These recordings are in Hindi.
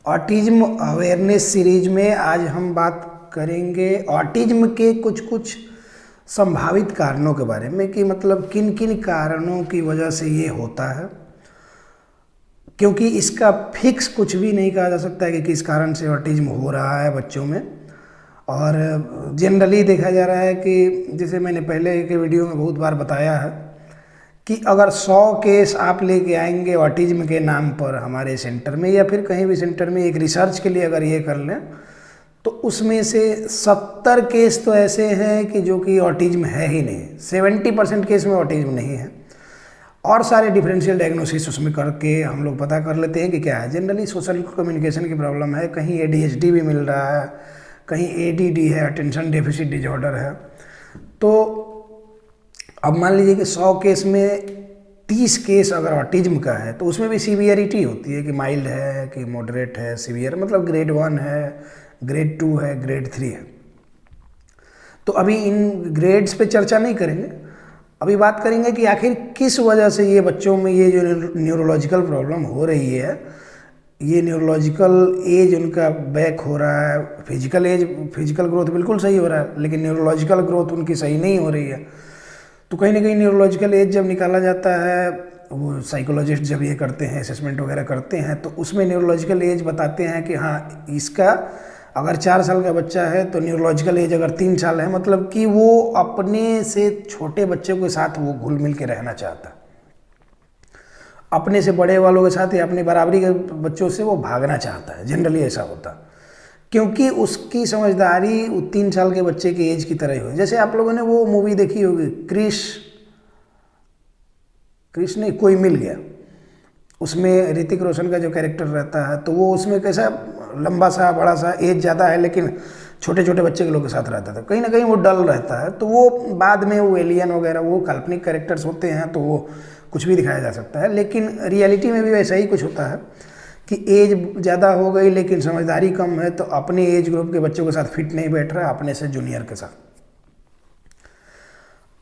ऑटिज्म अवेयरनेस सीरीज में आज हम बात करेंगे ऑटिज्म के कुछ कुछ संभावित कारणों के बारे में कि मतलब किन किन कारणों की वजह से ये होता है, क्योंकि इसका फिक्स कुछ भी नहीं कहा जा सकता है कि किस कारण से ऑटिज्म हो रहा है बच्चों में। और जनरली देखा जा रहा है कि जैसे मैंने पहले के वीडियो में बहुत बार बताया है कि अगर 100 केस आप लेके आएंगे ऑटिज्म के नाम पर हमारे सेंटर में या फिर कहीं भी सेंटर में एक रिसर्च के लिए अगर ये कर लें तो उसमें से 70 केस तो ऐसे हैं कि जो कि ऑटिज्म है ही नहीं, 70% केस में ऑटिज्म नहीं है। और सारे डिफरेंशियल डायग्नोसिस उसमें करके हम लोग पता कर लेते हैं कि क्या है। जनरली सोशल कम्युनिकेशन की प्रॉब्लम है, कहीं ADHD भी मिल रहा है, कहीं ADD है, अटेंशन डेफिसिट डिजॉर्डर है। तो अब मान लीजिए कि 100 केस में 30 केस अगर ऑटिज्म का है तो उसमें भी सीवियरिटी होती है कि माइल्ड है कि मॉडरेट है, सीवियर मतलब ग्रेड 1 है, ग्रेड 2 है, ग्रेड 3 है। तो अभी इन ग्रेड्स पे चर्चा नहीं करेंगे, अभी बात करेंगे कि आखिर किस वजह से ये बच्चों में ये जो न्यूरोलॉजिकल प्रॉब्लम हो रही है, ये न्यूरोलॉजिकल एज उनका बैक हो रहा है। फिजिकल ग्रोथ बिल्कुल सही हो रहा है लेकिन न्यूरोलॉजिकल ग्रोथ उनकी सही नहीं हो रही है। तो कहीं ना कहीं न्यूरोलॉजिकल एज जब निकाला जाता है, वो साइकोलॉजिस्ट जब ये करते हैं असेसमेंट वगैरह करते हैं तो उसमें न्यूरोलॉजिकल एज बताते हैं कि हाँ इसका अगर 4 साल का बच्चा है तो न्यूरोलॉजिकल एज अगर 3 साल है, मतलब कि वो अपने से छोटे बच्चों के साथ वो घुल मिल के रहना चाहता है, अपने से बड़े वालों के साथ या अपनी बराबरी के बच्चों से वो भागना चाहता है। जनरली ऐसा होता है क्योंकि उसकी समझदारी 3 साल के बच्चे की एज की तरह ही हो। जैसे आप लोगों ने वो मूवी देखी होगी क्रिश नहीं कोई मिल गया, उसमें ऋतिक रोशन का जो कैरेक्टर रहता है तो वो उसमें कैसा लंबा सा बड़ा सा एज ज़्यादा है लेकिन छोटे छोटे बच्चे के लोग के साथ रहता था, कहीं ना कहीं वो डल रहता है। तो वो बाद में वो एलियन वगैरह वो काल्पनिक कैरेक्टर्स होते हैं तो वो कुछ भी दिखाया जा सकता है, लेकिन रियलिटी में भी वैसा ही कुछ होता है कि एज ज़्यादा हो गई लेकिन समझदारी कम है तो अपने एज ग्रुप के बच्चों के साथ फिट नहीं बैठ रहा, अपने से जूनियर के साथ।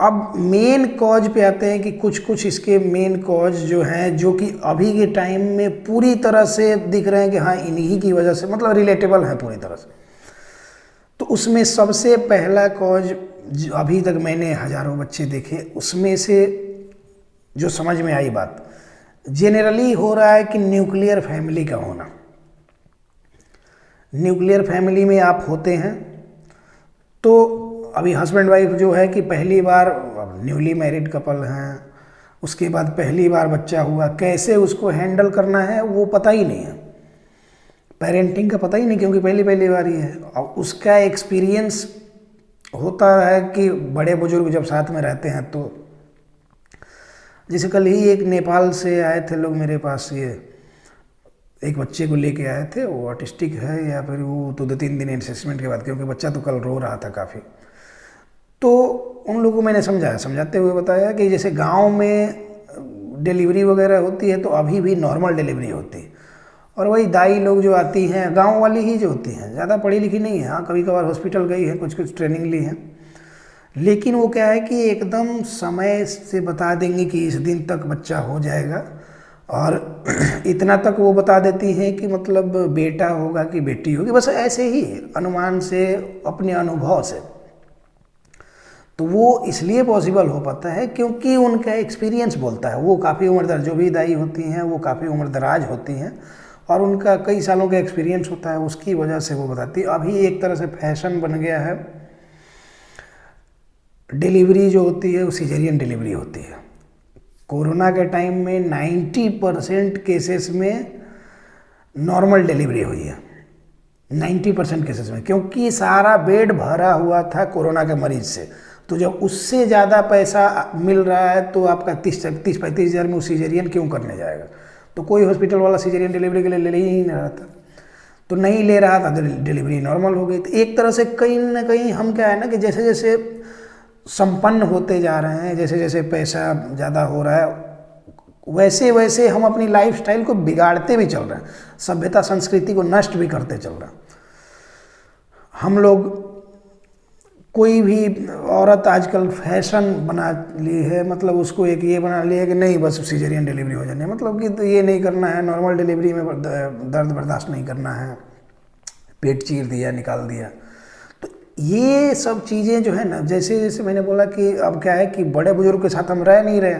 अब मेन कॉज पे आते हैं कि कुछ कुछ इसके मेन कॉज जो हैं जो कि अभी के टाइम में पूरी तरह से दिख रहे हैं कि हाँ इन्हीं की वजह से मतलब रिलेटेबल है पूरी तरह से। तो उसमें सबसे पहला कॉज जो अभी तक मैंने हज़ारों बच्चे देखे उसमें से जो समझ में आई बात जेनरली हो रहा है कि न्यूक्लियर फैमिली का होना। न्यूक्लियर फैमिली में आप होते हैं तो अभी हस्बैंड वाइफ जो है कि पहली बार न्यूली मैरिड कपल हैं, उसके बाद पहली बार बच्चा हुआ, कैसे उसको हैंडल करना है वो पता ही नहीं है, पेरेंटिंग का पता ही नहीं क्योंकि पहली बार ही है। और उसका एक्सपीरियंस होता है कि बड़े बुजुर्ग जब साथ में रहते हैं तो जैसे कल ही एक नेपाल से आए थे लोग मेरे पास, ये एक बच्चे को लेके आए थे, वो ऑटिस्टिक है या फिर वो तो 2-3 दिन असेसमेंट के बाद, क्योंकि बच्चा तो कल रो रहा था काफ़ी। तो उन लोगों को मैंने समझाते हुए बताया कि जैसे गांव में डिलीवरी वगैरह होती है तो अभी भी नॉर्मल डिलीवरी होती है और वही दाई लोग जो आती हैं गांव वाली ही जो होती हैं, ज़्यादा पढ़ी लिखी नहीं है, हाँ कभी कभार हॉस्पिटल गई है, कुछ कुछ ट्रेनिंग ली है, लेकिन वो क्या है कि एकदम समय से बता देंगे कि इस दिन तक बच्चा हो जाएगा और इतना तक वो बता देती हैं कि मतलब बेटा होगा कि बेटी होगी, बस ऐसे ही अनुमान से अपने अनुभव से। तो वो इसलिए पॉसिबल हो पाता है क्योंकि उनका एक्सपीरियंस बोलता है, वो काफ़ी उम्रदराज जो भी दाई होती हैं वो काफ़ी उम्रदराज होती हैं और उनका कई सालों का एक्सपीरियंस होता है, उसकी वजह से वो बताती है। अभी एक तरह से फैशन बन गया है, डिलीवरी जो होती है वो सिजेरियन डिलीवरी होती है। कोरोना के टाइम में 90% केसेस में नॉर्मल डिलीवरी हुई है, 90% केसेस में, क्योंकि सारा बेड भरा हुआ था कोरोना के मरीज से। तो जब उससे ज़्यादा पैसा मिल रहा है तो आपका 30-35 हज़ार में वो सिजेरियन क्यों करने जाएगा। तो कोई हॉस्पिटल वाला सिजेरियन डिलीवरी के लिए ले ही नहीं रहा था, तो नहीं ले रहा था तो डिलीवरी नॉर्मल हो गई। तो एक तरह से कहीं ना कहीं हम क्या है ना कि जैसे जैसे संपन्न होते जा रहे हैं, जैसे जैसे पैसा ज़्यादा हो रहा है वैसे वैसे हम अपनी लाइफस्टाइल को बिगाड़ते भी चल रहे हैं, सभ्यता संस्कृति को नष्ट भी करते चल रहे हैं। हम लोग कोई भी औरत आजकल फैशन बना ली है, मतलब उसको एक ये बना लिया कि नहीं बस सीजरियन डिलीवरी हो जानी है, मतलब कि तो ये नहीं करना है, नॉर्मल डिलीवरी में दर्द बर्दाश्त नहीं करना है, पेट चीर दिया निकाल दिया। तो ये सब चीज़ें जो है ना, जैसे जैसे मैंने बोला कि अब क्या है कि बड़े बुजुर्ग के साथ हम रह नहीं रहे,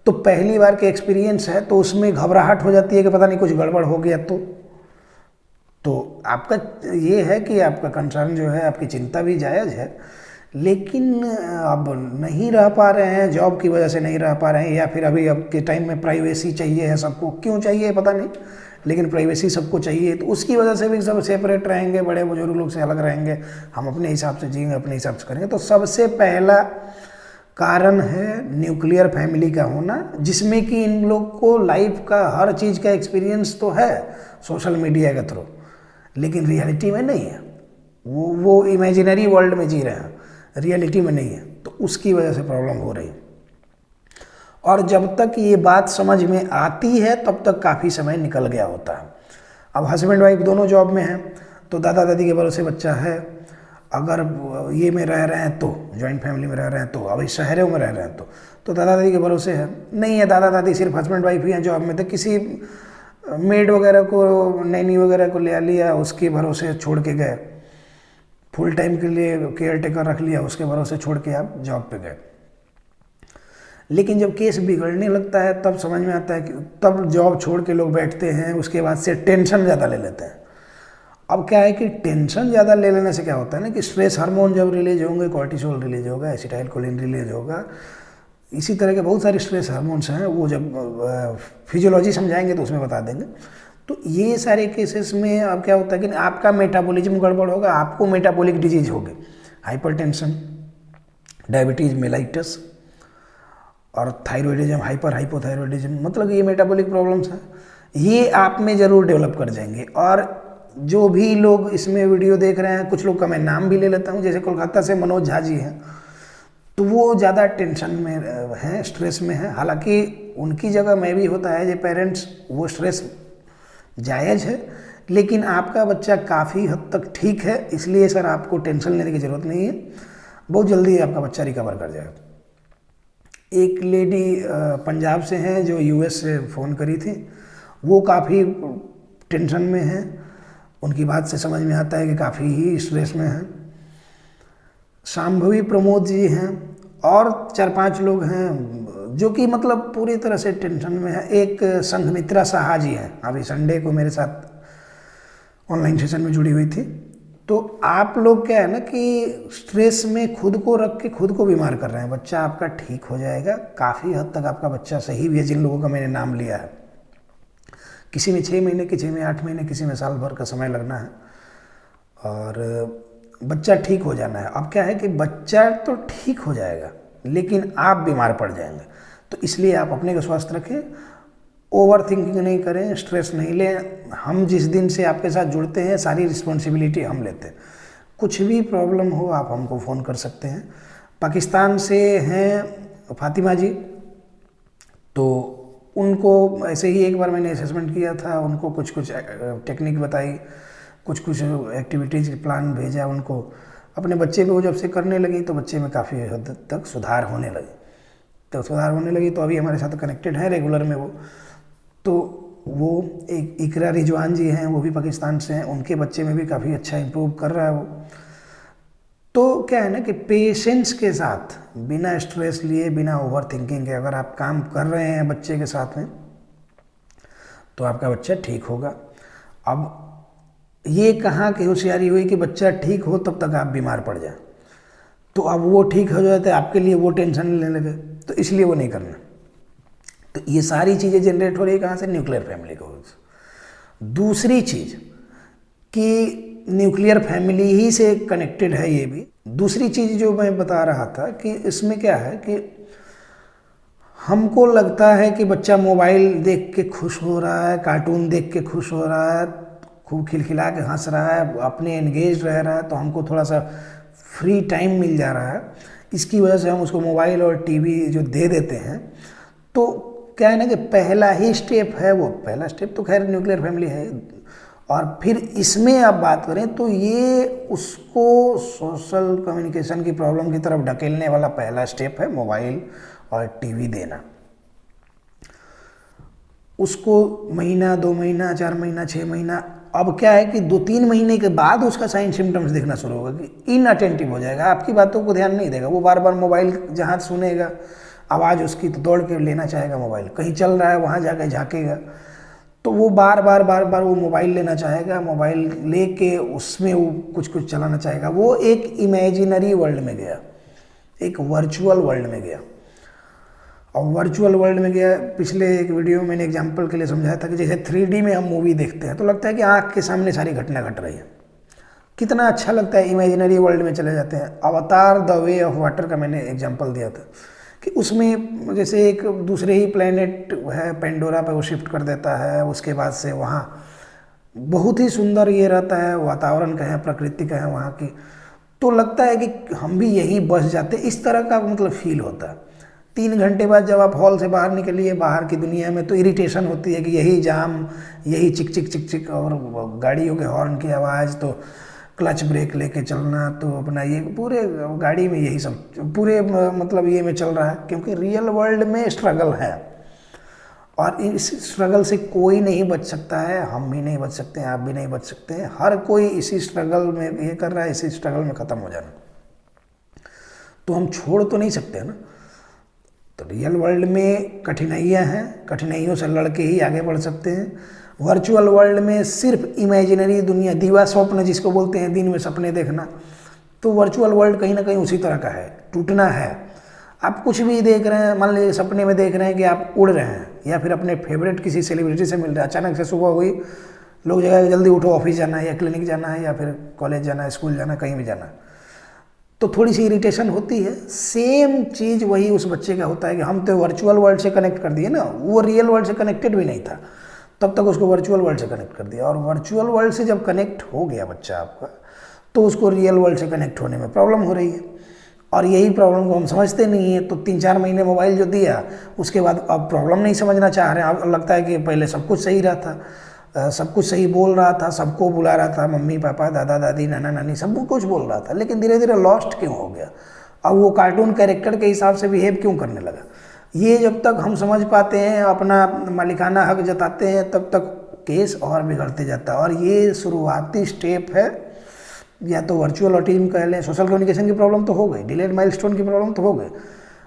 तो पहली बार के एक्सपीरियंस है तो उसमें घबराहट हो जाती है कि पता नहीं कुछ गड़बड़ हो गया। तो आपका ये है कि आपका कंसर्न जो है, आपकी चिंता भी जायज़ है, लेकिन अब नहीं रह पा रहे हैं, जॉब की वजह से नहीं रह पा रहे हैं, या फिर अभी अब के टाइम में प्राइवेसी चाहिए है सबको, क्यों चाहिए पता नहीं, लेकिन प्राइवेसी सबको चाहिए, तो उसकी वजह से भी सब सेपरेट रहेंगे, बड़े बुजुर्ग लोग से अलग रहेंगे, हम अपने हिसाब से जिएंगे, अपने हिसाब से करेंगे। तो सबसे पहला कारण है न्यूक्लियर फैमिली का होना, जिसमें कि इन लोग को लाइफ का हर चीज़ का एक्सपीरियंस तो है सोशल मीडिया के थ्रू, लेकिन रियलिटी में नहीं है, वो इमेजिनरी वर्ल्ड में जी रहे हैं, रियलिटी में नहीं है, तो उसकी वजह से प्रॉब्लम हो रही है। और जब तक ये बात समझ में आती है तब तक काफ़ी समय निकल गया होता है। अब हस्बैंड वाइफ दोनों जॉब में हैं, तो दादा दादी के भरोसे बच्चा है, अगर ये में रह रहे हैं तो जॉइंट फैमिली में रह रहे हैं, तो अभी शहरों में रह रहे हैं तो दादा दादी के भरोसे है, नहीं है दादा दादी सिर्फ हस्बैंड वाइफ ही हैं जॉब में, तो किसी मेड वगैरह को, नैनी वगैरह को ले लिया, उसके भरोसे छोड़ के गए, फुल टाइम के लिए केयर टेकर रख लिया, उसके भरोसे छोड़ के आप जॉब पे गए। लेकिन जब केस बिगड़ने लगता है तब समझ में आता है कि तब जॉब छोड़ के लोग बैठते हैं, उसके बाद से टेंशन ज़्यादा ले लेते हैं। अब क्या है कि टेंशन ज़्यादा ले लेने से क्या होता है ना कि स्ट्रेस हार्मोन जब रिलीज होंगे, कोर्टिसोल रिलीज होगा, एसिटाइलकोलिन रिलीज होगा, इसी तरह के बहुत सारे स्ट्रेस हार्मोन्स हैं, वो जब फिजियोलॉजी समझाएंगे तो उसमें बता देंगे। तो ये सारे केसेस में अब क्या होता है कि आपका मेटाबॉलिज्म गड़बड़ होगा, आपको मेटाबॉलिक डिजीज होगी, हाइपरटेंशन, डायबिटीज़ मेलाइटस और थायराइडिज्म, हाइपोथायरॉयडिज्म, मतलब ये मेटाबॉलिक प्रॉब्लम्स हैं, ये आप में ज़रूर डेवलप कर जाएंगे। और जो भी लोग इसमें वीडियो देख रहे हैं, कुछ लोग का मैं नाम भी ले लेता हूँ, जैसे कोलकाता से मनोज झा जी हैं, तो वो ज़्यादा टेंशन में हैं, स्ट्रेस में हैं, हालांकि उनकी जगह मैं भी होता है, ये पेरेंट्स, वो स्ट्रेस जायज़ है, लेकिन आपका बच्चा काफ़ी हद तक ठीक है, इसलिए सर आपको टेंशन लेने की ज़रूरत नहीं है, बहुत जल्दी आपका बच्चा रिकवर कर जाएगा। एक लेडी पंजाब से हैं जो यूएस से फ़ोन करी थी, वो काफ़ी टेंशन में हैं, उनकी बात से समझ में आता है कि काफ़ी ही स्ट्रेस में हैं। शांभवी प्रमोद जी हैं, और 4-5 लोग हैं जो कि मतलब पूरी तरह से टेंशन में है। एक संघमित्रा साहा जी हैं, अभी संडे को मेरे साथ ऑनलाइन सेशन में जुड़ी हुई थी। तो आप लोग क्या है ना कि स्ट्रेस में खुद को रख के खुद को बीमार कर रहे हैं। बच्चा आपका ठीक हो जाएगा, काफ़ी हद तक आपका बच्चा सही भी है, जिन लोगों का मैंने नाम लिया है। किसी में 6 महीने, किसी में 8 महीने, किसी में साल भर का समय लगना है, और बच्चा ठीक हो जाना है। अब क्या है कि बच्चा तो ठीक हो जाएगा, लेकिन आप बीमार पड़ जाएंगे। तो इसलिए आप अपने को स्वस्थ रखें, ओवर थिंकिंग नहीं करें, स्ट्रेस नहीं लें। हम जिस दिन से आपके साथ जुड़ते हैं, सारी रिस्पॉन्सिबिलिटी हम लेते हैं। कुछ भी प्रॉब्लम हो आप हमको फ़ोन कर सकते हैं। पाकिस्तान से हैं फातिमा जी, तो उनको ऐसे ही एक बार मैंने असेसमेंट किया था, उनको कुछ कुछ टेक्निक बताई, कुछ कुछ एक्टिविटीज़ प्लान भेजा उनको। अपने बच्चे पे वो जब से करने लगी तो बच्चे में काफ़ी हद तक सुधार होने लगी। तो अभी हमारे साथ कनेक्टेड है रेगुलर में वो। तो वो एक इकरा रिजवान जी हैं, वो भी पाकिस्तान से हैं, उनके बच्चे में भी काफ़ी अच्छा इम्प्रूव कर रहा है वो। तो क्या है ना कि पेशेंस के साथ, बिना स्ट्रेस लिए, बिना ओवर थिंकिंग के अगर आप काम कर रहे हैं बच्चे के साथ में, तो आपका बच्चा ठीक होगा। अब ये कहाँ की होशियारी हुई कि बच्चा ठीक हो तब तक आप बीमार पड़ जाए। तो अब वो ठीक हो जाते आपके लिए वो टेंशन लेने लगे, तो इसलिए वो नहीं करना। तो ये सारी चीज़ें जनरेट हो रही है कहाँ से? न्यूक्लियर फैमिली को। दूसरी चीज़ कि न्यूक्लियर फैमिली ही से कनेक्टेड है ये भी। दूसरी चीज़ जो मैं बता रहा था कि इसमें क्या है कि हमको लगता है कि बच्चा मोबाइल देख के खुश हो रहा है, कार्टून देख के खुश हो रहा है, खूब खिलखिला के हंस रहा है, अपने एंगेज रह रहा है, तो हमको थोड़ा सा फ्री टाइम मिल जा रहा है। इसकी वजह से हम उसको मोबाइल और टीवी जो दे देते हैं। तो क्या है ना कि पहला ही स्टेप है वो, पहला स्टेप तो खैर न्यूक्लियर फैमिली है, और फिर इसमें आप बात करें तो ये उसको सोशल कम्युनिकेशन की प्रॉब्लम की तरफ ढकेलने वाला पहला स्टेप है मोबाइल और टीवी देना। उसको महीना, 2 महीना, 4 महीना, 6 महीना, अब क्या है कि 2-3 महीने के बाद उसका साइन सिम्टम्स दिखना शुरू होगा कि इनअटेंटिव हो जाएगा, आपकी बातों को ध्यान नहीं देगा, वो बार बार मोबाइल जहाँ सुनेगा आवाज़ उसकी तो दौड़ के लेना चाहेगा मोबाइल, कहीं चल रहा है वहाँ जाकर झाँकेगा, तो वो बार बार वो मोबाइल लेना चाहेगा, मोबाइल लेके उसमें वो कुछ कुछ चलाना चाहेगा। वो एक इमेजिनरी वर्ल्ड में गया, एक वर्चुअल वर्ल्ड में गया। और वर्चुअल वर्ल्ड में गया, पिछले एक वीडियो में मैंने एग्जांपल के लिए समझाया था कि जैसे 3D में हम मूवी देखते हैं तो लगता है कि आँख के सामने सारी घटना घट रही है, कितना अच्छा लगता है। इमेजिनरी वर्ल्ड में चले जाते हैं। अवतार द वे ऑफ वाटर का मैंने एग्जांपल दिया था कि उसमें जैसे एक दूसरे ही प्लेनेट है पेंडोरा पे वो शिफ्ट कर देता है, उसके बाद से वहाँ बहुत ही सुंदर ये रहता है, वातावरण का है, प्रकृति का है वहाँ की, तो लगता है कि हम भी यहीं बस जाते, इस तरह का मतलब फील होता है। 3 घंटे बाद जब आप हॉल से बाहर निकलिए बाहर की दुनिया में तो इरिटेशन होती है कि यही जाम, यही चिक चिक चिक चिक और गाड़ियों के हॉर्न की आवाज़, तो क्लच ब्रेक लेके चलना, तो अपना ये पूरे गाड़ी में यही सब पूरे मतलब ये में चल रहा है, क्योंकि रियल वर्ल्ड में स्ट्रगल है और इस स्ट्रगल से कोई नहीं बच सकता है, हम भी नहीं बच सकते हैं, आप भी नहीं बच सकते हैं, हर कोई इसी स्ट्रगल में ये कर रहा है, इसी स्ट्रगल में ख़त्म हो जाना। तो हम छोड़ तो नहीं सकते ना। तो रियल वर्ल्ड में कठिनाइयाँ हैं, कठिनाइयों से लड़ के ही आगे बढ़ सकते हैं। वर्चुअल वर्ल्ड में सिर्फ इमेजिनरी दुनिया, दीवा स्वप्न जिसको बोलते हैं, दिन में सपने देखना, तो वर्चुअल वर्ल्ड कहीं ना कहीं उसी तरह का है, टूटना है। आप कुछ भी देख रहे हैं, मान लीजिए सपने में देख रहे हैं कि आप उड़ रहे हैं या फिर अपने फेवरेट किसी सेलिब्रिटी से मिल रहे हैं, अचानक से सुबह हुई, लोग जगह जल्दी उठो, ऑफिस जाना है या क्लिनिक जाना है या फिर कॉलेज जाना है, स्कूल जाना है, कहीं भी जाना है, तो थोड़ी सी इरिटेशन होती है। सेम चीज़ वही उस बच्चे का होता है कि हम तो वर्चुअल वर्ल्ड से कनेक्ट कर दिए ना, वो रियल वर्ल्ड से कनेक्टेड भी नहीं था, तब तक उसको वर्चुअल वर्ल्ड से कनेक्ट कर दिया, और वर्चुअल वर्ल्ड से जब कनेक्ट हो गया बच्चा आपका, तो उसको रियल वर्ल्ड से कनेक्ट होने में प्रॉब्लम हो रही है। और यही प्रॉब्लम को हम समझते नहीं है, तो 3-4 महीने मोबाइल जो दिया उसके बाद अब प्रॉब्लम नहीं समझना चाह रहे हैं। अब लगता है कि पहले सब कुछ सही रहा था, सब कुछ सही बोल रहा था, सबको बुला रहा था, मम्मी पापा, दादा दादी, नाना नानी, सब कुछ बोल रहा था, लेकिन धीरे धीरे लॉस्ट क्यों हो गया, अब वो कार्टून कैरेक्टर के हिसाब से बिहेव क्यों करने लगा। ये जब तक हम समझ पाते हैं, अपना मालिकाना हक जताते हैं, तब तक केस और बिगड़ते जाता है। और ये शुरुआती स्टेप है, या तो वर्चुअल ऑटिज्म कह लें, सोशल कम्युनिकेशन की प्रॉब्लम तो हो गई, डिलेड माइलस्टोन की प्रॉब्लम तो हो गई,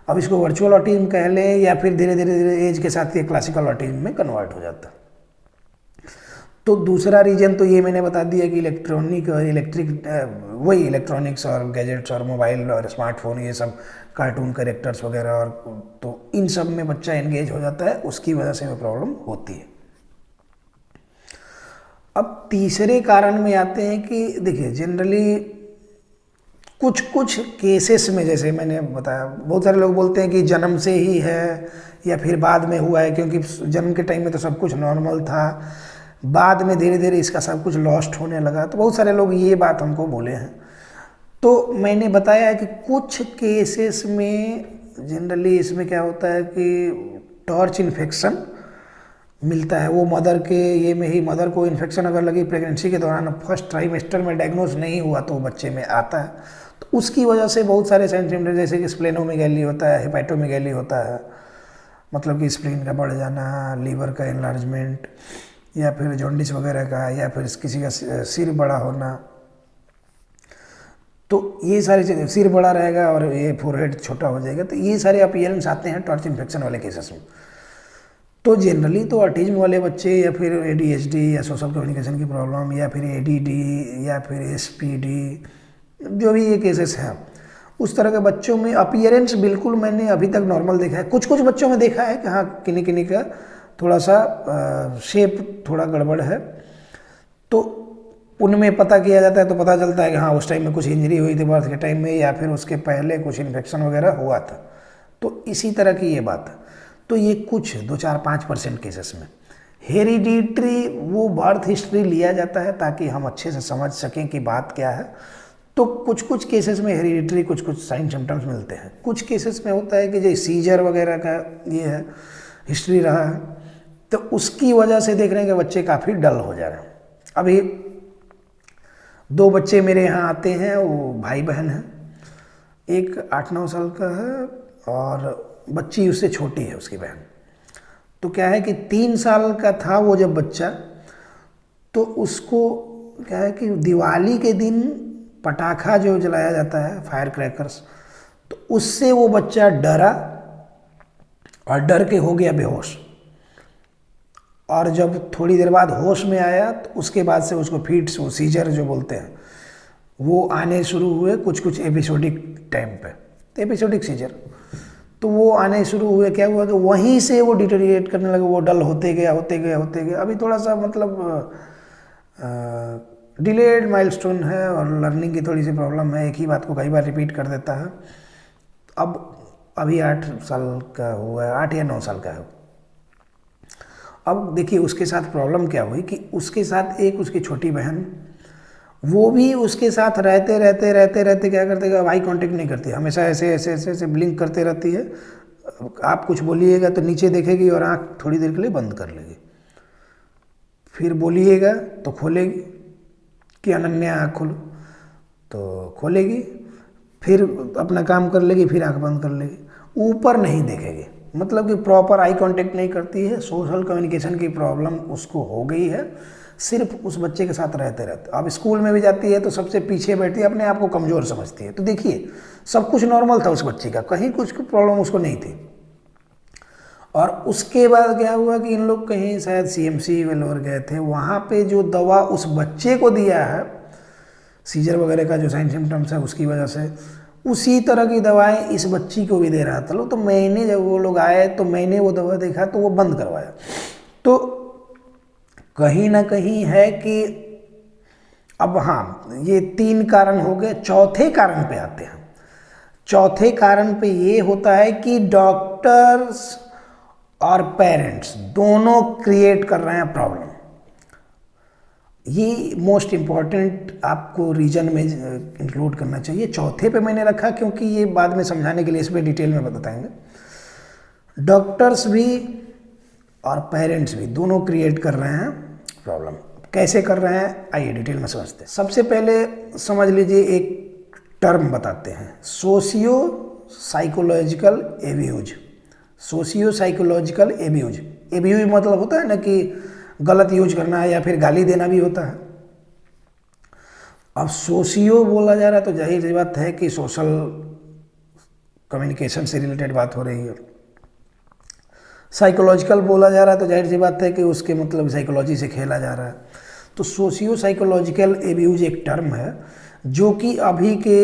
अब इसको वर्चुअल ऑटिज्म कह लें, या फिर धीरे धीरे एज के साथ ये क्लासिकल ऑटिज्म में कन्वर्ट हो जाता है। तो दूसरा रीजन तो ये मैंने बता दिया कि वही इलेक्ट्रॉनिक्स और गैजेट्स और मोबाइल और स्मार्टफोन, ये सब कार्टून कैरेक्टर्स वगैरह, और तो इन सब में बच्चा एंगेज हो जाता है, उसकी वजह से वो प्रॉब्लम होती है। अब तीसरे कारण में आते हैं कि देखिए जनरली कुछ कुछ केसेस में, जैसे मैंने बताया, बहुत सारे लोग बोलते हैं कि जन्म से ही है या फिर बाद में हुआ है, क्योंकि जन्म के टाइम में तो सब कुछ नॉर्मल था, बाद में धीरे धीरे इसका सब कुछ लॉस्ट होने लगा, तो बहुत सारे लोग ये बात हमको बोले हैं। तो मैंने बताया कि कुछ केसेस में जनरली इसमें क्या होता है कि टॉर्च इन्फेक्शन मिलता है, वो मदर के ये में ही, मदर को इन्फेक्शन अगर लगी प्रेगनेंसी के दौरान, फर्स्ट ट्राइमेस्टर में डायग्नोज नहीं हुआ तो बच्चे में आता है, तो उसकी वजह से बहुत सारे साइन सिम्टम्स, जैसे कि स्प्लेनोमेगैली होता है, हेपेटोमेगैली होता है, मतलब कि स्प्लीन का बढ़ जाना, लीवर का एनलार्जमेंट, या फिर जॉन्डिस वगैरह का, या फिर किसी का सिर बड़ा होना, तो ये सारी चीज़ें, सिर बड़ा रहेगा और ये फोरहेड छोटा हो जाएगा, तो ये सारे अपीयरेंस आते हैं टॉर्च इन्फेक्शन वाले केसेस में। तो जनरली तो ऑटिज्म वाले बच्चे, या फिर ADHD या सोशल कम्युनिकेशन की प्रॉब्लम, या फिर ADD या फिर SPD, जो भी ये केसेस हैं, उस तरह के बच्चों में अपीयरेंस बिल्कुल मैंने अभी तक नॉर्मल देखा है। कुछ कुछ बच्चों में देखा है कि हाँ किन्हीं किन्हीं का थोड़ा सा शेप थोड़ा गड़बड़ है, तो उनमें पता किया जाता है तो पता चलता है कि हाँ उस टाइम में कुछ इंजरी हुई थी बर्थ के टाइम में, या फिर उसके पहले कुछ इन्फेक्शन वगैरह हुआ था, तो इसी तरह की ये बात है। तो ये कुछ 2-4-5% केसेस में हेरिडिटरी, वो बर्थ हिस्ट्री लिया जाता है ताकि हम अच्छे से समझ सकें कि बात क्या है। तो कुछ कुछ केसेस में हेरिडिटरी कुछ कुछ साइन सिम्टम्स मिलते हैं। कुछ केसेस में होता है कि जैसे सीजर वगैरह का ये है, हिस्ट्री रहा है, तो उसकी वजह से देख रहे हैं कि बच्चे काफ़ी डल हो जा रहे हैं। अभी 2 बच्चे मेरे यहाँ आते हैं, वो भाई बहन हैं। एक 8-9 साल का है और बच्ची उससे छोटी है, उसकी बहन। तो क्या है कि 3 साल का था वो जब बच्चा, तो उसको क्या है कि दिवाली के दिन पटाखा जो जलाया जाता है, फायर क्रैकर्स, तो उससे वो बच्चा डरा और डर के हो गया बेहोश। और जब थोड़ी देर बाद होश में आया तो उसके बाद से उसको फिट्स, वो सीजर जो बोलते हैं, वो आने शुरू हुए कुछ कुछ एपिसोडिक टाइम पे, तो एपिसोडिक सीजर, तो वो आने शुरू हुए। क्या हुआ कि वहीं से वो डिटेरिएट करने लगे, वो डल होते गया होते गया होते गया। अभी थोड़ा सा मतलब डिलेड माइलस्टोन है और लर्निंग की थोड़ी सी प्रॉब्लम है, एक ही बात को कई बार रिपीट कर देता है। अब अभी 8 साल का हुआ है, 8 या 9 साल का है। अब देखिए उसके साथ प्रॉब्लम क्या हुई कि उसके साथ एक उसकी छोटी बहन, वो भी उसके साथ रहते रहते रहते रहते क्या करते हैं, आई कांटेक्ट नहीं करती, हमेशा ऐसे ऐसे ऐसे ऐसे ब्लिंक करते रहती है। आप कुछ बोलिएगा तो नीचे देखेगी और आँख थोड़ी देर के लिए बंद कर लेगी, फिर बोलिएगा तो खोलेगी कि अनन्या आँख खोलो, तो खोलेगी, फिर अपना काम कर लेगी, फिर आँख बंद कर लेगी, ऊपर नहीं देखेगी। मतलब कि प्रॉपर आई कांटेक्ट नहीं करती है। सोशल कम्युनिकेशन की प्रॉब्लम उसको हो गई है, सिर्फ उस बच्चे के साथ रहते रहते। अब स्कूल में भी जाती है तो सबसे पीछे बैठती है, अपने आप को कमज़ोर समझती है। तो देखिए सब कुछ नॉर्मल था उस बच्ची का, कहीं कुछ प्रॉब्लम उसको नहीं थी। और उसके बाद क्या हुआ कि इन लोग कहीं शायद CMC वेलोर गए थे, वहाँ पे जो दवा उस बच्चे को दिया है, सीजर वगैरह का जो साइन सिम्टम्स है उसकी वजह से, उसी तरह की दवाएं इस बच्ची को भी दे रहा था। तो मैंने जब वो लोग आए तो मैंने वो दवा देखा तो वो बंद करवाया। तो कहीं ना कहीं है कि अब हाँ, ये 3 कारण हो गए। चौथे कारण पे आते हैं। चौथे कारण पे ये होता है कि डॉक्टर्स और पेरेंट्स दोनों क्रिएट कर रहे हैं प्रॉब्लम। ये मोस्ट इम्पॉर्टेंट आपको रीजन में इंक्लूड करना चाहिए। चौथे पे मैंने रखा क्योंकि ये बाद में समझाने के लिए इस पर डिटेल में बताएंगे। डॉक्टर्स भी और पेरेंट्स भी दोनों क्रिएट कर रहे हैं प्रॉब्लम। कैसे कर रहे हैं आइए डिटेल में समझते हैं। सबसे पहले समझ लीजिए, एक टर्म बताते हैं, socio psychological abuse. Socio psychological abuse, abuse मतलब होता है ना कि गलत यूज करना है या फिर गाली देना भी होता है। अब सोशियो बोला जा रहा है तो जाहिर सी बात है कि सोशल कम्युनिकेशन से रिलेटेड बात हो रही है। साइकोलॉजिकल बोला जा रहा है तो जाहिर सी बात है कि उसके मतलब साइकोलॉजी से खेला जा रहा है। तो सोशियो साइकोलॉजिकल एब्यूज एक टर्म है जो कि अभी के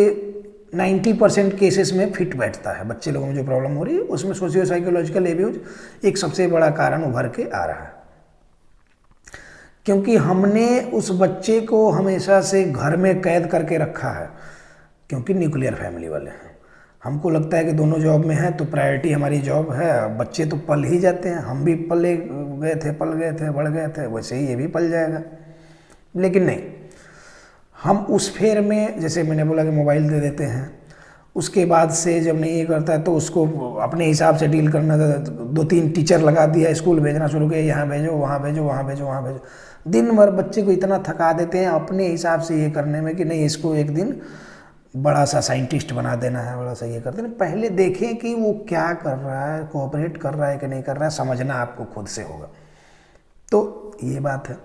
90% केसेस में फिट बैठता है। बच्चे लोगों में जो प्रॉब्लम हो रही है उसमें सोशियो साइकोलॉजिकल एब्यूज एक सबसे बड़ा कारण उभर के आ रहा है, क्योंकि हमने उस बच्चे को हमेशा से घर में कैद करके रखा है। क्योंकि न्यूक्लियर फैमिली वाले हैं, हमको लगता है कि दोनों जॉब में हैं तो प्रायोरिटी हमारी जॉब है। बच्चे तो पल ही जाते हैं, हम भी पले गए थे, पल गए थे, बढ़ गए थे, वैसे ही ये भी पल जाएगा। लेकिन नहीं, हम उस फेर में, जैसे मैंने बोला कि मोबाइल दे देते हैं, उसके बाद से जब नहीं ये करता है तो उसको अपने हिसाब से डील करना। 2-3 टीचर लगा दिया, स्कूल भेजना शुरू किया, यहाँ भेजो, वहाँ भेजो, वहाँ भेजो, वहाँ भेजो। दिन भर बच्चे को इतना थका देते हैं अपने हिसाब से ये करने में कि नहीं इसको एक दिन बड़ा सा साइंटिस्ट बना देना है, बड़ा सा ये कर देना। पहले देखें कि वो क्या कर रहा है, कोऑपरेट कर रहा है कि नहीं कर रहा है, समझना आपको खुद से होगा। तो ये बात है।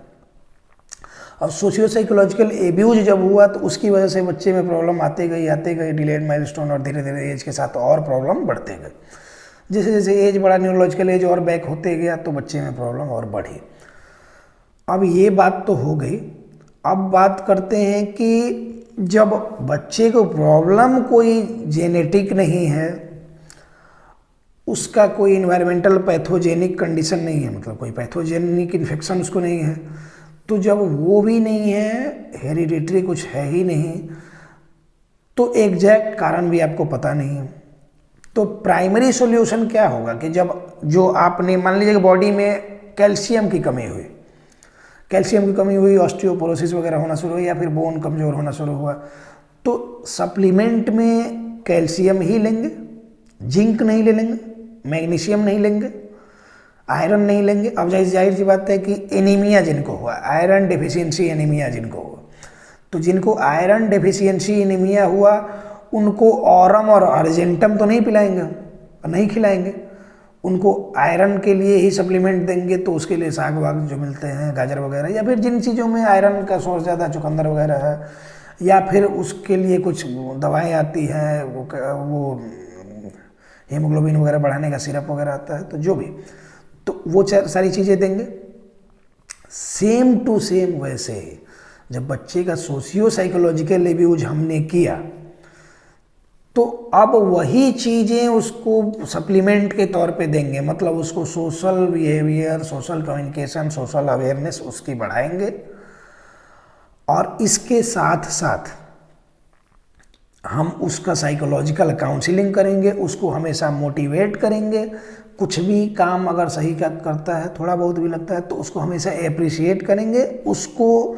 अब सोशियो साइकोलॉजिकल एब्यूज जब हुआ तो उसकी वजह से बच्चे में प्रॉब्लम आते गई, डिलेड माइलस्टोन, और धीरे धीरे एज के साथ और प्रॉब्लम बढ़ते गए। जैसे जैसे एज बढ़ा, न्यूरोलॉजिकल एज और बैक होते गया तो बच्चे में प्रॉब्लम और बढ़ी। अब ये बात तो हो गई। अब बात करते हैं कि जब बच्चे को प्रॉब्लम कोई जेनेटिक नहीं है, उसका कोई इन्वायरमेंटल पैथोजेनिक कंडीशन नहीं है, मतलब कोई पैथोजेनिक इन्फेक्शन उसको नहीं है, तो जब वो भी नहीं है, हेरिडिटरी कुछ है ही नहीं, तो एग्जैक्ट कारण भी आपको पता नहीं है, तो प्राइमरी सॉल्यूशन क्या होगा कि जब जो आपने मान लीजिए कि बॉडी में कैल्शियम की कमी हुई, ऑस्टियोपोरोसिस वगैरह होना शुरू हुई या फिर बोन कमज़ोर होना शुरू हुआ, तो सप्लीमेंट में कैल्शियम ही लेंगे, जिंक नहीं ले लेंगे, मैग्नीशियम नहीं लेंगे। आयरन नहीं लेंगे, अब जाहिर सी बात है कि एनीमिया जिनको हुआ, आयरन डेफिशिएंसी एनीमिया जिनको हुआ, तो जिनको आयरन डेफिशिएंसी एनीमिया हुआ उनको ऑरम और अर्जेंटम तो नहीं पिलाएंगे और नहीं खिलाएंगे, उनको आयरन के लिए ही सप्लीमेंट देंगे। तो उसके लिए साग वाग जो मिलते हैं, गाजर वगैरह, या फिर जिन चीज़ों में आयरन का सोर्स ज़्यादा, चुकंदर वगैरह है, या फिर उसके लिए कुछ दवाएं आती हैं, वो हीमोग्लोबिन वगैरह बढ़ाने का सिरप वगैरह आता है, तो जो भी, तो वो सारी चीज़ें देंगे। सेम टू सेम वैसे ही जब बच्चे का सोशियो साइकोलॉजिकल रिव्यूज हमने किया, तो अब वही चीज़ें उसको सप्लीमेंट के तौर पे देंगे, मतलब उसको social behaviour, social communication, social awareness उसकी बढ़ाएंगे, और इसके साथ साथ हम उसका साइकोलॉजिकल काउंसलिंग करेंगे, उसको हमेशा मोटिवेट करेंगे। कुछ भी काम अगर सही का करता है, थोड़ा बहुत भी लगता है, तो उसको हमेशा अप्रिशिएट करेंगे, उसको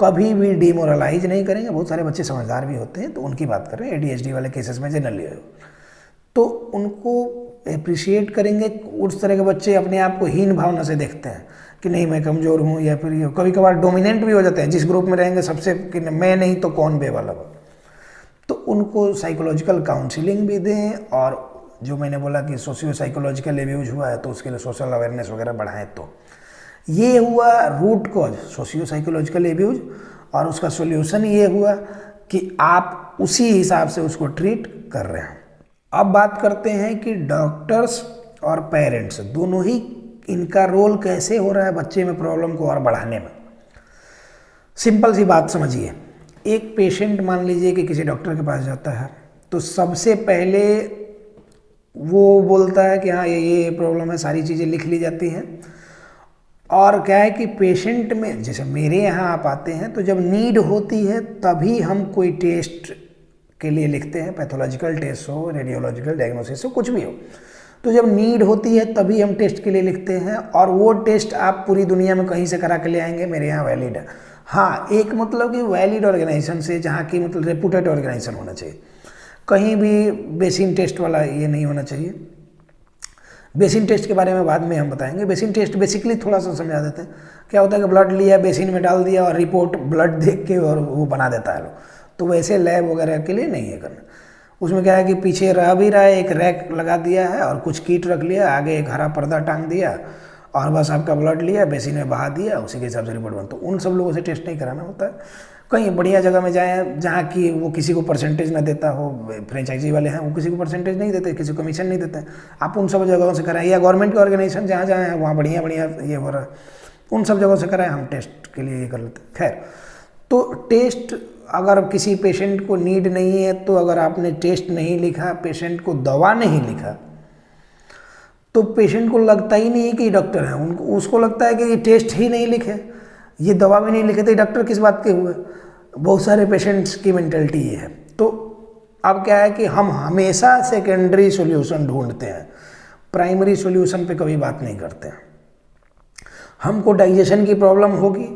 कभी भी डिमोरलाइज नहीं करेंगे। बहुत सारे बच्चे समझदार भी होते हैं, तो उनकी बात कर रहे हैं, ADHD वाले केसेस में जनरली, तो उनको अप्रिशिएट करेंगे। उस तरह के बच्चे अपने आप को हीन भावना से देखते हैं कि नहीं मैं कमज़ोर हूँ, या फिर ये कभी कभार डोमिनेंट भी हो जाते हैं, जिस ग्रुप में रहेंगे सबसे कि मैं नहीं तो कौन बे वाला। तो उनको साइकोलॉजिकल काउंसलिंग भी दें, और जो मैंने बोला कि सोशियो साइकोलॉजिकल रिव्यूज हुआ है तो उसके लिए सोशल अवेयरनेस वगैरह बढ़ाएं। तो ये हुआ root cause, socio psychological reviews, और उसका सॉल्यूशन ये हुआ कि आप उसी हिसाब से उसको ट्रीट कर रहे हैं। अब बात करते हैं कि डॉक्टर्स और पेरेंट्स दोनों ही, इनका रोल कैसे हो रहा है बच्चे में प्रॉब्लम को और बढ़ाने में। सिंपल सी बात समझिए, एक पेशेंट मान लीजिए कि किसी डॉक्टर के पास जाता है, तो सबसे पहले वो बोलता है कि हाँ ये प्रॉब्लम है, सारी चीज़ें लिख ली जाती हैं। और क्या है कि पेशेंट में, जैसे मेरे यहाँ आप आते हैं, तो जब नीड होती है तभी हम कोई टेस्ट के लिए लिखते हैं, पैथोलॉजिकल टेस्ट हो, रेडियोलॉजिकल डायग्नोसिस हो, कुछ भी हो, तो जब नीड होती है तभी हम टेस्ट के लिए लिखते हैं। और वो टेस्ट आप पूरी दुनिया में कहीं से करा के ले आएंगे, मेरे यहाँ वैलिड है। हाँ, एक मतलब कि वैलिड ऑर्गेनाइजेशन से, जहाँ की मतलब रेपुटेड ऑर्गेनाइजेशन होना चाहिए, कहीं भी बेसिन टेस्ट वाला ये नहीं होना चाहिए। बेसिन टेस्ट के बारे में बाद में हम बताएंगे। बेसिन टेस्ट बेसिकली थोड़ा सा समझा देते हैं। क्या होता है कि ब्लड लिया, बेसिन में डाल दिया, और रिपोर्ट ब्लड देख के और वो बना देता है लोग, तो वैसे लैब वगैरह के लिए नहीं है करना। उसमें क्या है कि पीछे रह भी रहा है, एक रैक लगा दिया है और कुछ किट रख लिया, आगे एक हरा पर्दा टांग दिया, और बस आपका ब्लड लिया, बेसिन में बहा दिया, उसी के हिसाब से रिपोर्ट बना। तो उन सब लोगों से टेस्ट नहीं कराना होता है। कहीं बढ़िया जगह में जाएं जहाँ की वो किसी को परसेंटेज ना देता हो, फ्रेंचाइजी वाले हैं वो किसी को परसेंटेज नहीं देते, किसी को कमीशन नहीं देते, आप उन सब जगहों से कराएं, या गवर्नमेंट के ऑर्गेनाइजेशन जहाँ जहाँ है वहाँ बढ़िया बढ़िया ये हो रहा है, उन सब जगहों से कराएं, हम टेस्ट के लिए ये कर लेते हैं। खैर, तो टेस्ट अगर किसी पेशेंट को नीड नहीं है, तो अगर आपने टेस्ट नहीं लिखा, पेशेंट को दवा नहीं लिखा, तो पेशेंट को लगता ही नहीं है कि डॉक्टर है, उनको उसको लगता है कि ये टेस्ट ही नहीं लिखे, ये दवा भी नहीं लिखे, तो डॉक्टर किस बात के हुए। बहुत सारे पेशेंट्स की मेंटलिटी ये है। तो अब क्या है कि हम हमेशा सेकेंडरी सॉल्यूशन ढूंढते हैं, प्राइमरी सॉल्यूशन पे कभी बात नहीं करते हैं। हमको डाइजेशन की प्रॉब्लम होगी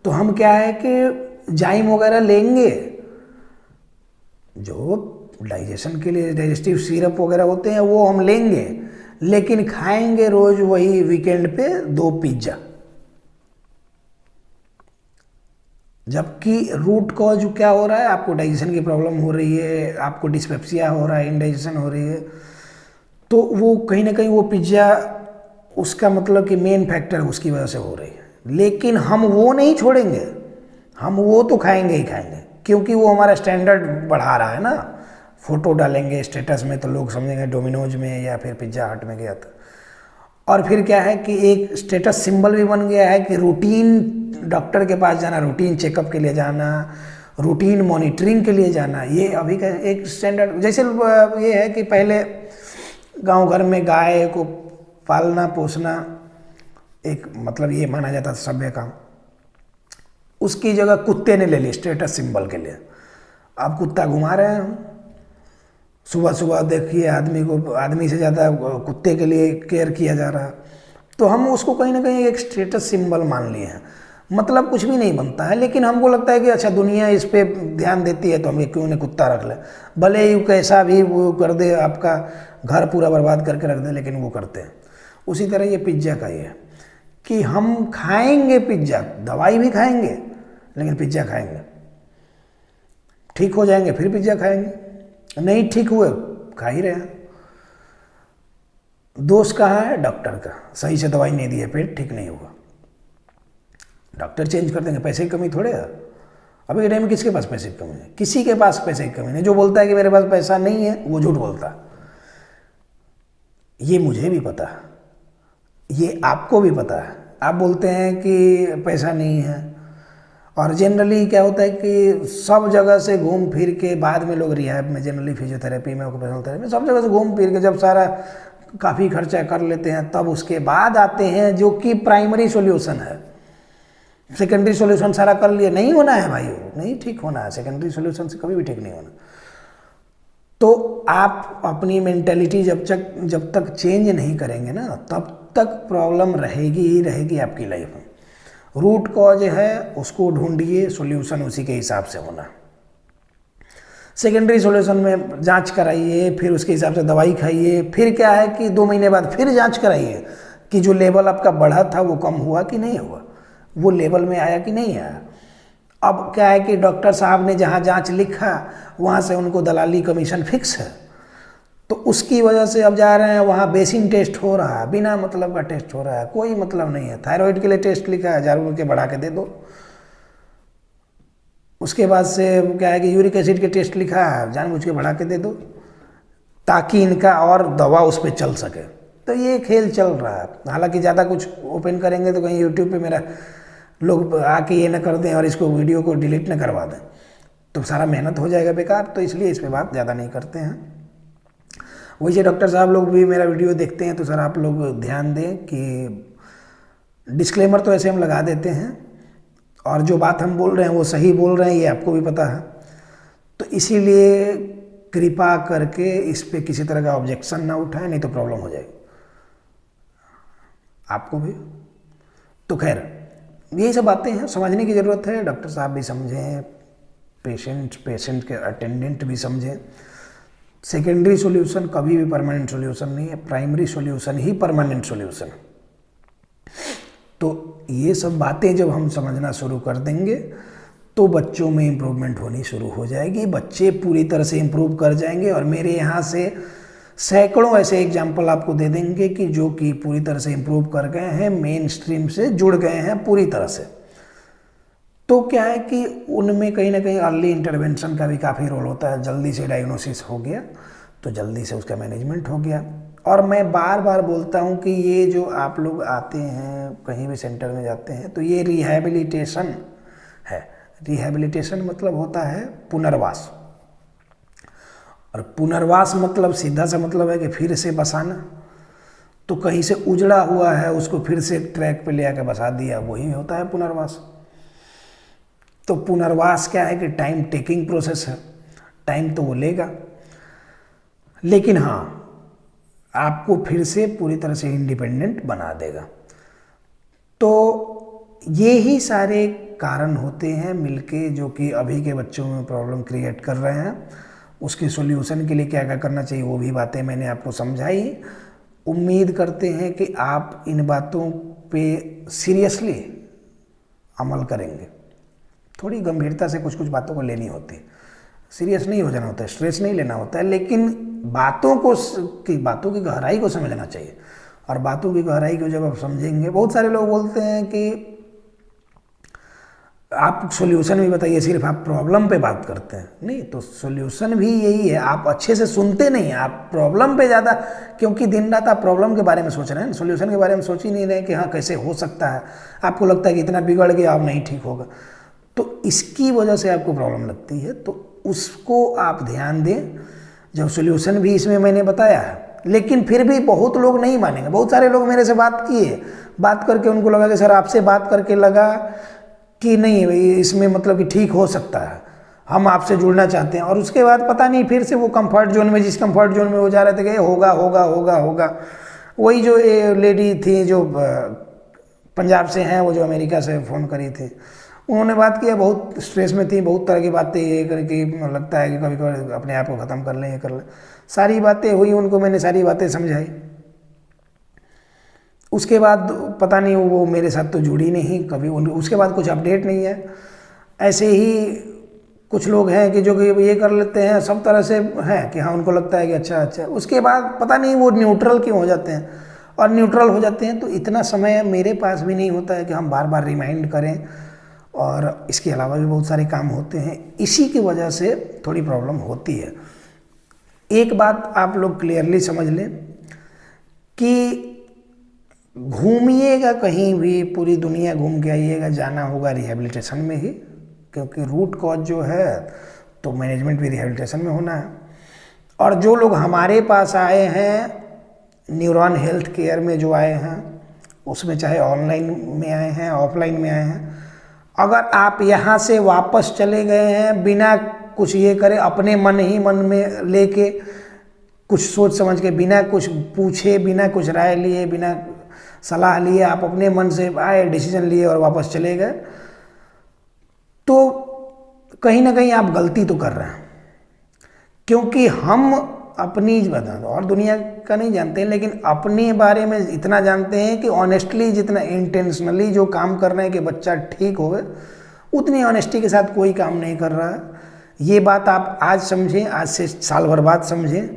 तो हम क्या है कि जाइम वगैरह लेंगे, जो डाइजेशन के लिए डाइजेस्टिव सिरप वगैरह होते हैं वो हम लेंगे, लेकिन खाएंगे रोज वही वीकेंड पे 2 पिज्ज़ा। जबकि रूट कॉज क्या हो रहा है, आपको डाइजेशन की प्रॉब्लम हो रही है, आपको डिस्पेप्सिया हो रहा है, इंडाइजेशन हो रही है, तो वो कहीं ना कहीं वो पिज्ज़ा उसका मतलब कि मेन फैक्टर उसकी वजह से हो रही है। लेकिन हम वो नहीं छोड़ेंगे, हम वो तो खाएंगे ही खाएंगे, क्योंकि वो हमारा स्टैंडर्ड बढ़ा रहा है ना। फोटो डालेंगे स्टेटस में तो लोग समझेंगे डोमिनोज में या फिर पिज्ज़ा हट में गया था। और फिर क्या है कि एक स्टेटस सिंबल भी बन गया है कि रूटीन डॉक्टर के पास जाना, रूटीन चेकअप के लिए जाना, रूटीन मॉनिटरिंग के लिए जाना, ये अभी का एक स्टैंडर्ड। जैसे ये है कि पहले गांव घर में गाय को पालना पोसना एक मतलब ये माना जाता था सभ्य काम, उसकी जगह कुत्ते ने ले ली स्टेटस सिंबल के लिए। अब कुत्ता घुमा रहे हैं हम, सुबह सुबह देखिए आदमी से ज़्यादा कुत्ते के लिए केयर किया जा रहा है, तो हम उसको कहीं ना कहीं एक स्टेटस सिंबल मान लिए हैं। मतलब कुछ भी नहीं बनता है, लेकिन हमको लगता है कि अच्छा दुनिया इस पे ध्यान देती है तो हम क्यों नहीं कुत्ता रख लें, भले ही कैसा भी वो कर दे, आपका घर पूरा बर्बाद करके रख दे, लेकिन वो करते हैं। उसी तरह ये पिज्ज़ा का ही है कि हम खाएंगे पिज्ज़ा, दवाई भी खाएंगे लेकिन पिज्ज़ा खाएंगे, ठीक हो जाएंगे फिर पिज्ज़ा खाएंगे, नहीं ठीक हुए खा ही रहे हैं। दोष कहाँ है? डॉक्टर का, सही से दवाई नहीं दी है, पेट ठीक नहीं हुआ, डॉक्टर चेंज कर देंगे, पैसे की कमी थोड़े है। अभी के टाइम में किसके पास पैसे की कमी है? किसी के पास पैसे की कमी नहीं। जो बोलता है कि मेरे पास पैसा नहीं है वो झूठ बोलता है। ये मुझे भी पता है, ये आपको भी पता है। आप बोलते हैं कि पैसा नहीं है, और जनरली क्या होता है कि सब जगह से घूम फिर के बाद में लोग रिहैब में, जनरली फिजियोथेरेपी में, ऑक्यूपेशनल थेरेपी में, सब जगह से घूम फिर के जब सारा काफ़ी खर्चा कर लेते हैं तब उसके बाद आते हैं जो कि प्राइमरी सॉल्यूशन है। सेकेंडरी सॉल्यूशन सारा कर लिए, नहीं होना है भाई, नहीं ठीक होना है, सेकेंडरी सॉल्यूशन से कभी भी ठीक नहीं होना। तो आप अपनी मेंटेलिटी जब तक चेंज नहीं करेंगे ना, तब तक प्रॉब्लम रहेगी ही रहेगी आपकी लाइफ में। रूट कॉज है उसको ढूंढिए, सॉल्यूशन उसी के हिसाब से होना। सेकेंडरी सॉल्यूशन में जांच कराइए, फिर उसके हिसाब से दवाई खाइए, फिर क्या है कि 2 महीने बाद फिर जांच कराइए कि जो लेवल आपका बढ़ा था वो कम हुआ कि नहीं हुआ, वो लेवल में आया कि नहीं आया। अब क्या है कि डॉक्टर साहब ने जहाँ जांच लिखा वहाँ से उनको दलाली कमीशन फिक्स है, तो उसकी वजह से अब जा रहे हैं वहाँ बेसिन टेस्ट हो रहा है, बिना मतलब का टेस्ट हो रहा है, कोई मतलब नहीं है। थायराइड के लिए टेस्ट लिखा है, 1000 रुपये बढ़ा के दे दो। उसके बाद से क्या है कि यूरिक एसिड के टेस्ट लिखा है, जानबूझ के बढ़ा के दे दो ताकि इनका और दवा उस पर चल सके। तो ये खेल चल रहा है। हालांकि ज़्यादा कुछ ओपन करेंगे तो कहीं यूट्यूब पे मेरा लोग आके ये ना कर दें और इसको वीडियो को डिलीट ना करवा दें, तो सारा मेहनत हो जाएगा बेकार। तो इसलिए इस पर बात ज़्यादा नहीं करते हैं। वैसे डॉक्टर साहब लोग भी मेरा वीडियो देखते हैं तो सर आप लोग ध्यान दें कि डिस्क्लेमर तो ऐसे हम लगा देते हैं, और जो बात हम बोल रहे हैं वो सही बोल रहे हैं, ये आपको भी पता है। तो इसीलिए कृपा करके इस पे किसी तरह का ऑब्जेक्शन ना उठाएं, नहीं तो प्रॉब्लम हो जाएगी आपको भी। तो खैर यही सब बातें हैं, समझने की ज़रूरत है। डॉक्टर साहब भी समझें, पेशेंट के अटेंडेंट भी समझें। सेकेंडरी सॉल्यूशन कभी भी परमानेंट सॉल्यूशन नहीं है, प्राइमरी सॉल्यूशन ही परमानेंट सॉल्यूशन है। तो ये सब बातें जब हम समझना शुरू कर देंगे तो बच्चों में इम्प्रूवमेंट होनी शुरू हो जाएगी, बच्चे पूरी तरह से इम्प्रूव कर जाएंगे। और मेरे यहाँ से सैकड़ों ऐसे एग्जाम्पल आपको दे देंगे कि जो कि पूरी तरह से इम्प्रूव कर गए हैं, मेन स्ट्रीम से जुड़ गए हैं पूरी तरह से। तो क्या है कि उनमें कहीं ना कहीं अर्ली इंटरवेंशन का भी काफ़ी रोल होता है। जल्दी से डायग्नोसिस हो गया तो जल्दी से उसका मैनेजमेंट हो गया। और मैं बार बार बोलता हूँ कि ये जो आप लोग आते हैं कहीं भी सेंटर में जाते हैं तो ये रिहैबिलिटेशन है। रिहैबिलिटेशन मतलब होता है पुनर्वास, और पुनर्वास मतलब सीधा सा मतलब है कि फिर से बसाना। तो कहीं से उजड़ा हुआ है उसको फिर से ट्रैक पे ले आकर बसा दिया, वही होता है पुनर्वास। तो पुनर्वास क्या है कि टाइम टेकिंग प्रोसेस है, टाइम तो वो लेगा, लेकिन हाँ आपको फिर से पूरी तरह से इंडिपेंडेंट बना देगा। तो ये ही सारे कारण होते हैं मिलके जो कि अभी के बच्चों में प्रॉब्लम क्रिएट कर रहे हैं। उसके सॉल्यूशन के लिए क्या क्या करना चाहिए वो भी बातें मैंने आपको समझाई। उम्मीद करते हैं कि आप इन बातों पे सीरियसली अमल करेंगे। थोड़ी गंभीरता से कुछ कुछ बातों को लेनी होती है, सीरियस नहीं हो जाना होता है, स्ट्रेस नहीं लेना होता है, लेकिन बातों की गहराई को समझना चाहिए। और बातों की गहराई को जब आप समझेंगे, बहुत सारे लोग बोलते हैं कि आप सॉल्यूशन भी बताइए, सिर्फ आप प्रॉब्लम पे बात करते हैं। नहीं, तो सॉल्यूशन भी यही है, आप अच्छे से सुनते नहीं हैं, आप प्रॉब्लम पे ज़्यादा, क्योंकि दिन रात आप प्रॉब्लम के बारे में सोच रहे हैं, सॉल्यूशन के बारे में सोच ही नहीं रहे कि हाँ कैसे हो सकता है। आपको लगता है कि इतना बिगड़ गया अब नहीं ठीक होगा, तो इसकी वजह से आपको प्रॉब्लम लगती है। तो उसको आप ध्यान दें। जब सॉल्यूशन भी इसमें मैंने बताया है, लेकिन फिर भी बहुत लोग नहीं मानेंगे। बहुत सारे लोग मेरे से बात किए, बात करके उनको लगा कि सर आपसे बात करके लगा कि नहीं भाई इसमें मतलब कि ठीक हो सकता है, हम आपसे जुड़ना चाहते हैं। और उसके बाद पता नहीं फिर से वो कंफर्ट जोन में, जिस कंफर्ट जोन में वो जा रहे थे कि होगा होगा होगा होगा। वही जो लेडी थी जो पंजाब से हैं, वो जो अमेरिका से फ़ोन करी थी, उन्होंने बात किया, बहुत स्ट्रेस में थी, बहुत तरह की बातें ये करके लगता है कि कभी कभी अपने आप को ख़त्म कर लें, ये कर लें। सारी बातें हुई, उनको मैंने सारी बातें समझाई। उसके बाद पता नहीं वो मेरे साथ तो जुड़ी नहीं कभी, उसके बाद कुछ अपडेट नहीं है। ऐसे ही कुछ लोग हैं कि जो कि ये कर लेते हैं, सब तरह से हैं कि हाँ उनको लगता है कि अच्छा, उसके बाद पता नहीं वो न्यूट्रल क्यों हो जाते हैं, और न्यूट्रल हो जाते हैं तो इतना समय मेरे पास भी नहीं होता है कि हम बार बार रिमाइंड करें, और इसके अलावा भी बहुत सारे काम होते हैं, इसी की वजह से थोड़ी प्रॉब्लम होती है। एक बात आप लोग क्लियरली समझ लें कि घूमिएगा कहीं भी, पूरी दुनिया घूम के आइएगा, जाना होगा रिहैबिलिटेशन में ही, क्योंकि रूट कॉज जो है तो मैनेजमेंट भी रिहैबिलिटेशन में होना है। और जो लोग हमारे पास आए हैं न्यूरॉन हेल्थ केयर में जो आए हैं, उसमें चाहे ऑनलाइन में आए हैं ऑफलाइन में आए हैं, अगर आप यहाँ से वापस चले गए हैं बिना कुछ ये करे, अपने मन में लेके कुछ सोच समझ के, बिना कुछ पूछे, बिना कुछ राय लिए, बिना सलाह लिए, आप अपने मन से आए, डिसीजन लिए और वापस चले गए, तो कहीं ना कहीं आप गलती तो कर रहे हैं। क्योंकि हम अपनी और दुनिया का नहीं जानते हैं, लेकिन अपने बारे में इतना जानते हैं कि ऑनेस्टली, जितना इंटेंशनली जो काम कर रहे हैं कि बच्चा ठीक हो, उतनी ऑनेस्टी के साथ कोई काम नहीं कर रहा है। ये बात आप आज समझें, आज से साल भर बाद समझें,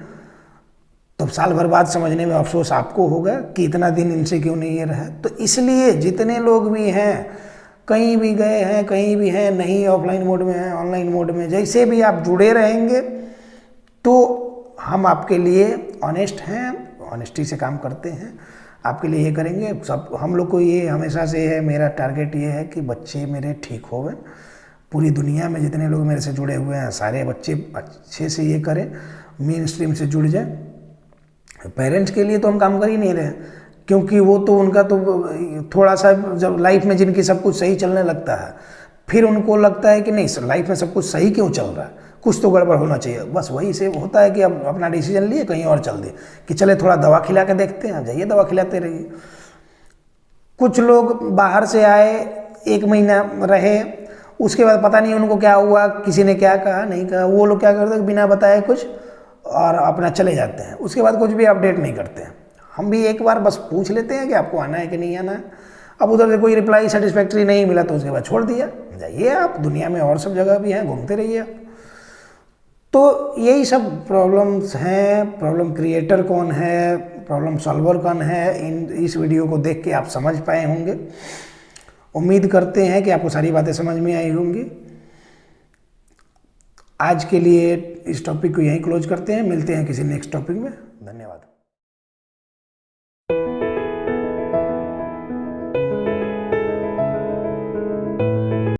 तो साल भर बाद समझने में अफसोस आपको होगा कि इतना दिन इनसे क्यों नहीं ये रहा। तो इसलिए जितने लोग भी हैं, कहीं भी गए हैं, कहीं भी हैं, नहीं ऑफलाइन मोड में हैं, ऑनलाइन मोड में, जैसे भी आप जुड़े रहेंगे तो हम आपके लिए ऑनेस्ट हैं, ऑनेस्टी से काम करते हैं, आपके लिए ये करेंगे सब। हम लोग को ये हमेशा से है, मेरा टारगेट ये है कि बच्चे मेरे ठीक हो गए, पूरी दुनिया में जितने लोग मेरे से जुड़े हुए हैं सारे बच्चे अच्छे से ये करें, मेन स्ट्रीम से जुड़ जाए। पेरेंट्स के लिए तो हम काम कर ही नहीं रहे, क्योंकि वो तो उनका तो थोड़ा सा जब लाइफ में जिनकी सब कुछ सही चलने लगता है, फिर उनको लगता है कि नहीं लाइफ में सब कुछ सही क्यों चल रहा है, कुछ तो गड़बड़ होना चाहिए। बस वही से होता है कि अब अपना डिसीजन लिए कहीं और चल दे कि चले थोड़ा दवा खिला के देखते हैं, जाइए दवा खिलाते रहिए। कुछ लोग बाहर से आए, 1 महीना रहे, उसके बाद पता नहीं उनको क्या हुआ, किसी ने क्या कहा नहीं कहा, वो लोग क्या करते हैं बिना बताए कुछ और अपना चले जाते हैं, उसके बाद कुछ भी अपडेट नहीं करते हैं। हम भी एक बार बस पूछ लेते हैं कि आपको आना है कि नहीं आना है, अब उधर से कोई रिप्लाई सेटिस्फैक्ट्री नहीं मिला तो उसके बाद छोड़ दिया, जाइए आप, दुनिया में और सब जगह भी हैं, घूमते रहिए आप। तो यही सब प्रॉब्लम्स हैं। प्रॉब्लम क्रिएटर कौन है, प्रॉब्लम सॉल्वर कौन है, इस वीडियो को देख के आप समझ पाए होंगे। उम्मीद करते हैं कि आपको सारी बातें समझ में आई होंगी। आज के लिए इस टॉपिक को यहीं क्लोज करते हैं, मिलते हैं किसी नेक्स्ट टॉपिक में। धन्यवाद।